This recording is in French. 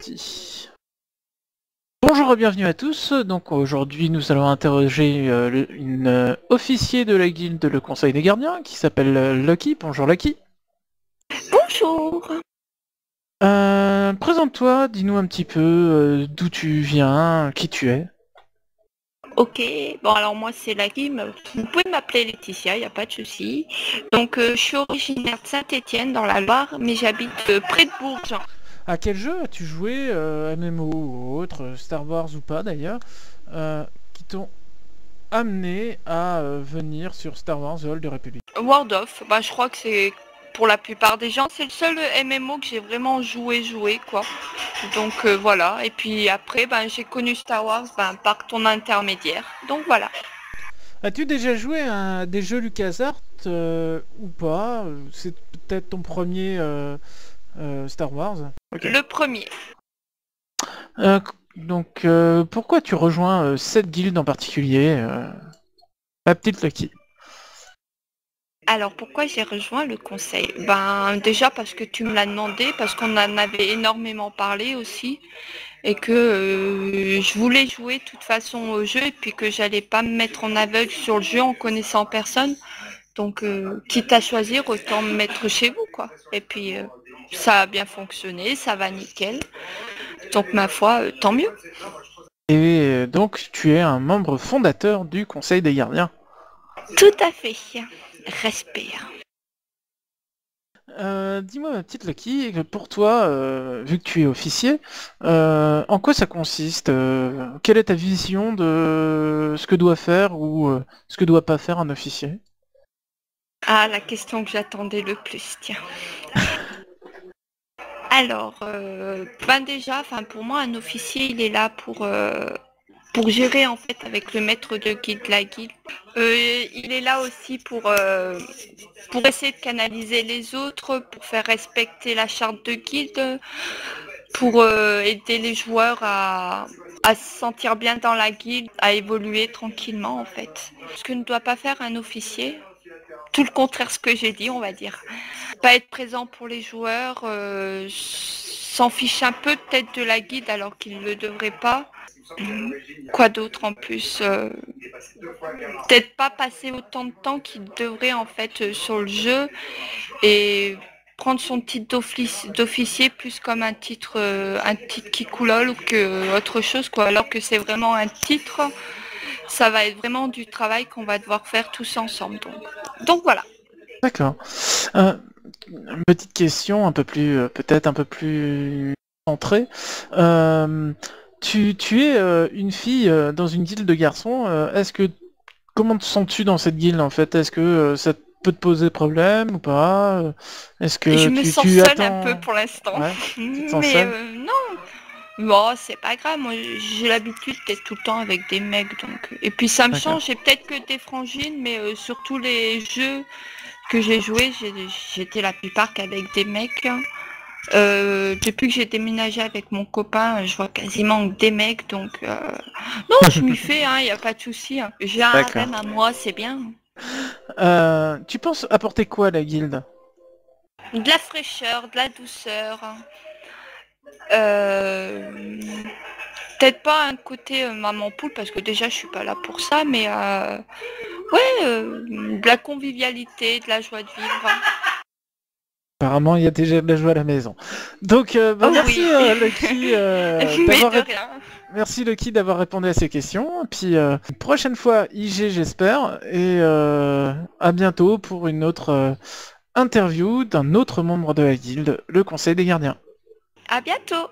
Si. Bonjour et bienvenue à tous. Donc aujourd'hui nous allons interroger une officier de la guilde Le Conseil des Gardiens qui s'appelle Lucky. Bonjour Lucky. Bonjour. Présente-toi, dis-nous un petit peu d'où tu viens, qui tu es. Ok, bon alors moi c'est Lucky, mais vous pouvez m'appeler Laetitia, il n'y a pas de souci. Donc je suis originaire de Saint-Étienne dans la Loire, mais j'habite près de Bourges. À quel jeu as-tu joué, MMO ou autre, Star Wars ou pas d'ailleurs, qui t'ont amené à venir sur Star Wars The Old Republic? World of, bah je crois que c'est pour la plupart des gens, c'est le seul MMO que j'ai vraiment joué quoi. Donc voilà, et puis après j'ai connu Star Wars par ton intermédiaire. Donc voilà. As-tu déjà joué à des jeux LucasArts ou pas? C'est peut-être ton premier Star Wars. Okay. Le premier. Donc, pourquoi tu rejoins cette guilde en particulier, la petite Lucky? Alors pourquoi j'ai rejoint le conseil? Déjà parce que tu me l'as demandé, parce qu'on en avait énormément parlé aussi, et que je voulais jouer de toute façon au jeu, et puis que j'allais pas me mettre en aveugle sur le jeu en connaissant personne. Donc quitte à choisir, autant me mettre chez vous quoi. Et puis ça a bien fonctionné, ça va nickel. Donc ma foi, tant mieux. Et donc tu es un membre fondateur du Conseil des Gardiens. Tout à fait. Respect. Dis-moi ma petite Lucky, pour toi, vu que tu es officier, en quoi ça consiste? Quelle est ta vision de ce que doit faire ou ce que doit pas faire un officier? Ah, la question que j'attendais le plus, tiens. Alors, déjà, pour moi, un officier, il est là pour gérer en fait avec le maître de guilde la guilde. Il est là aussi pour essayer de canaliser les autres, pour faire respecter la charte de guilde, pour aider les joueurs à se sentir bien dans la guilde, à évoluer tranquillement en fait. Ce que ne doit pas faire un officier, tout le contraire de ce que j'ai dit, on va dire. Pas être présent pour les joueurs, s'en fiche un peu peut-être de la guilde alors qu'il ne le devrait pas. Quoi d'autre en plus peut-être pas passer autant de temps qu'il devrait en fait sur le jeu et prendre son titre d'officier plus comme un titre qui coulole ou que autre chose quoi, alors que c'est vraiment un titre, ça va être vraiment du travail qu'on va devoir faire tous ensemble. Donc voilà. D'accord. Une petite question un peu plus, peut-être un peu plus centrée. Tu es une fille dans une guilde de garçons. Comment te sens-tu dans cette guilde en fait? Est-ce que ça peut te poser problème ou pas? Est-ce que je me sens tu seule attends... un peu pour l'instant. Ouais, tu te sens Mais seule? non, bon, c'est pas grave. Moi, j'ai l'habitude d'être tout le temps avec des mecs, donc. Et puis ça me change. J'ai peut-être que des frangines, mais sur tous les jeux que j'ai joués, j'étais la plupart qu'avec des mecs. Depuis que j'ai déménagé avec mon copain, je vois quasiment que des mecs, donc non, je m'y fais, hein, y a pas de souci. Hein. J'ai un harem à moi, c'est bien. Tu penses apporter quoi à la guilde? De la fraîcheur, de la douceur. Euh, Peut-être pas un côté maman poule parce que déjà je suis pas là pour ça, mais de la convivialité, de la joie de vivre. Apparemment, il y a déjà de la joie à la maison. Donc, merci Lucky merci Lucky d'avoir répondu à ces questions. Puis prochaine fois IG j'espère et à bientôt pour une autre interview d'un autre membre de la guilde, le Conseil des Gardiens. À bientôt.